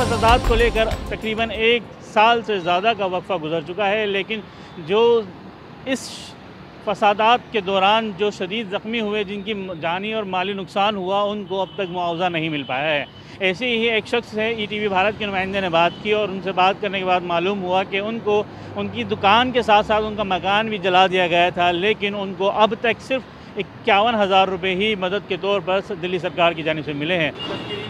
फसादात को लेकर तकरीबन 1 साल से ज़्यादा का वक्फ़ा गुज़र चुका है, लेकिन जो इस फसादात के दौरान जो शदीद ज़ख्मी हुए, जिनकी जानी और माली नुकसान हुआ, उनको अब तक मुआवज़ा नहीं मिल पाया है। ऐसे ही एक शख्स है, ETV भारत के नुमाइंदे ने बात की और उनसे बात करने के बाद मालूम हुआ कि उनको उनकी दुकान के साथ साथ उनका मकान भी जला दिया गया था, लेकिन उनको अब तक सिर्फ 51,000 रुपये ही मदद के तौर पर दिल्ली सरकार की जानिब से मिले हैं।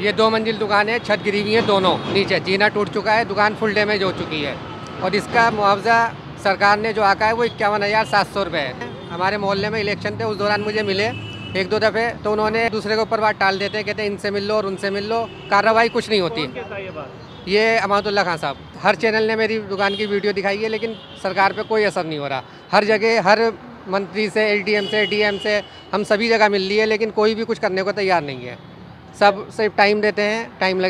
ये 2 मंजिल दुकान है, छत गिरी हुई है दोनों, नीचे जीना टूट चुका है, दुकान फुल डैमेज हो चुकी है और इसका मुआवजा सरकार ने जो आका है वो 51,700 रुपये है। हमारे मोहल्ले में इलेक्शन थे, उस दौरान मुझे मिले 1-2 दफ़े, तो उन्होंने दूसरे के ऊपर बात टाल देते हैं, कहते हैं इनसे मिल लो और उनसे मिल लो, कार्रवाई कुछ नहीं होती। ये अमानुल्ला खान साहब, हर चैनल ने मेरी दुकान की वीडियो दिखाई है, लेकिन सरकार पे कोई असर नहीं हो रहा। हर जगह, हर मंत्री से, LDM से, DM से, हम सभी जगह मिल ली है, लेकिन कोई भी कुछ करने को तैयार नहीं है। सब सिर्फ टाइम देते हैं, टाइम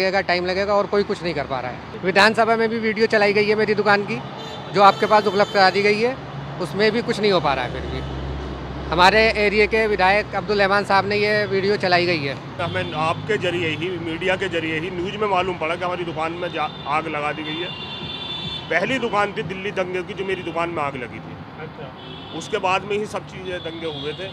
लगेगा और कोई कुछ नहीं कर पा रहा है। विधानसभा में भी वीडियो चलाई गई है मेरी दुकान की, जो आपके पास उपलब्ध करा दी गई है, उसमें भी कुछ नहीं हो पा रहा है। फिर भी हमारे एरिया के विधायक अब्दुल रहमान साहब ने ये वीडियो चलाई गई है। हमें आपके जरिए ही, मीडिया के जरिए ही न्यूज़ में मालूम पड़ा कि हमारी दुकान में आग लगा दी गई है। पहली दुकान थी दिल्ली दंगे की, जो मेरी दुकान में आग लगी थी। अच्छा। उसके बाद में ही सब चीज़ें दंगे हुए थे।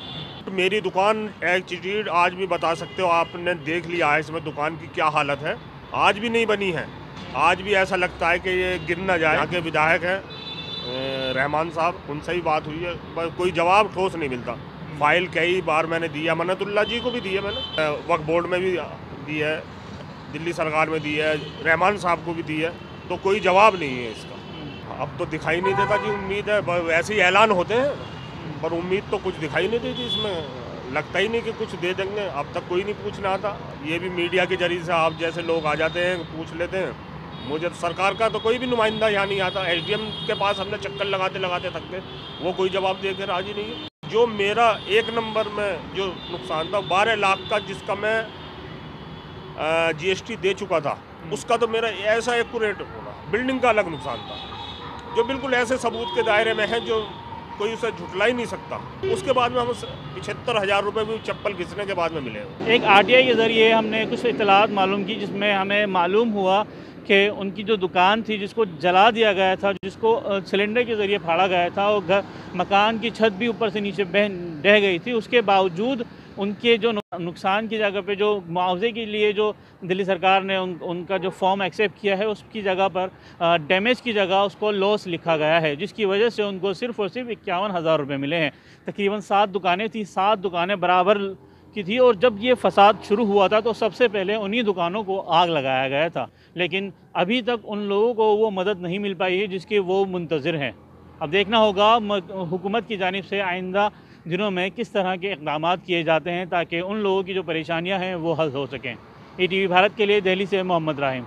तो मेरी दुकान एटीट्यूड आज भी बता सकते हो, आपने देख लिया है इसमें दुकान की क्या हालत है, आज भी नहीं बनी है। आज भी ऐसा लगता है कि ये गिर ना जाए। यहाँ के विधायक हैं रहमान साहब, उनसे ही बात हुई है, पर कोई जवाब ठोस नहीं मिलता। फाइल कई बार मैंने दिया, मन्नतुल्लाह जी को भी दी है मैंने, वक्फ बोर्ड में भी दी है, दिल्ली सरकार में दी है, रहमान साहब को भी दी है, तो कोई जवाब नहीं है इसका। अब तो दिखाई नहीं देता जी, उम्मीद है वैसे ही ऐलान होते हैं, पर उम्मीद तो कुछ दिखाई नहीं देती इसमें, लगता ही नहीं कि कुछ दे देंगे। अब तक कोई नहीं पूछना आता, ये भी मीडिया के जरिए से आप जैसे लोग आ जाते हैं, पूछ लेते हैं। मुझे सरकार का तो कोई भी नुमाइंदा यहाँ नहीं आता। SDM के पास हमने चक्कर लगाते थक गए, वो कोई जवाब दे के राजी नहीं है। जो मेरा 1 नंबर में जो नुकसान था 12 लाख का, जिसका मैं GST दे चुका था, उसका तो मेरा ऐसा एक्यूरेट होगा। बिल्डिंग का अलग नुकसान था, जो बिल्कुल ऐसे सबूत के दायरे में है, जो कोई उसे झुटला ही नहीं सकता। उसके बाद में हम 75,000 रुपये भी चप्पल घिसने के बाद में मिले। एक RTI के ज़रिए हमने कुछ इत्तलात मालूम की, जिसमें हमें मालूम हुआ कि उनकी जो दुकान थी, जिसको जला दिया गया था, जिसको सिलेंडर के ज़रिए फाड़ा गया था, और मकान की छत भी ऊपर से नीचे ढह गई थी। उसके बावजूद उनके जो नुकसान की जगह पे जो मुआवजे के लिए जो दिल्ली सरकार ने उनका जो फॉर्म एक्सेप्ट किया है, उसकी जगह पर डैमेज की जगह उसको लॉस लिखा गया है, जिसकी वजह से उनको सिर्फ़ और सिर्फ 51,000 रुपये मिले हैं। तकरीबन 7 दुकानें थी, 7 दुकानें बराबर की थी, और जब ये फसाद शुरू हुआ था तो सबसे पहले उन्हीं दुकानों को आग लगाया गया था, लेकिन अभी तक उन लोगों को वो मदद नहीं मिल पाई है जिसके वो मुंतज़िर हैं। अब देखना होगा हुकूमत की जानिब से आइंदा दिनों में किस तरह के इक़दाम किए जाते हैं, ताकि उन लोगों की जो परेशानियां हैं वो हल हो सकें। ETV भारत के लिए दिल्ली से मोहम्मद राहिम।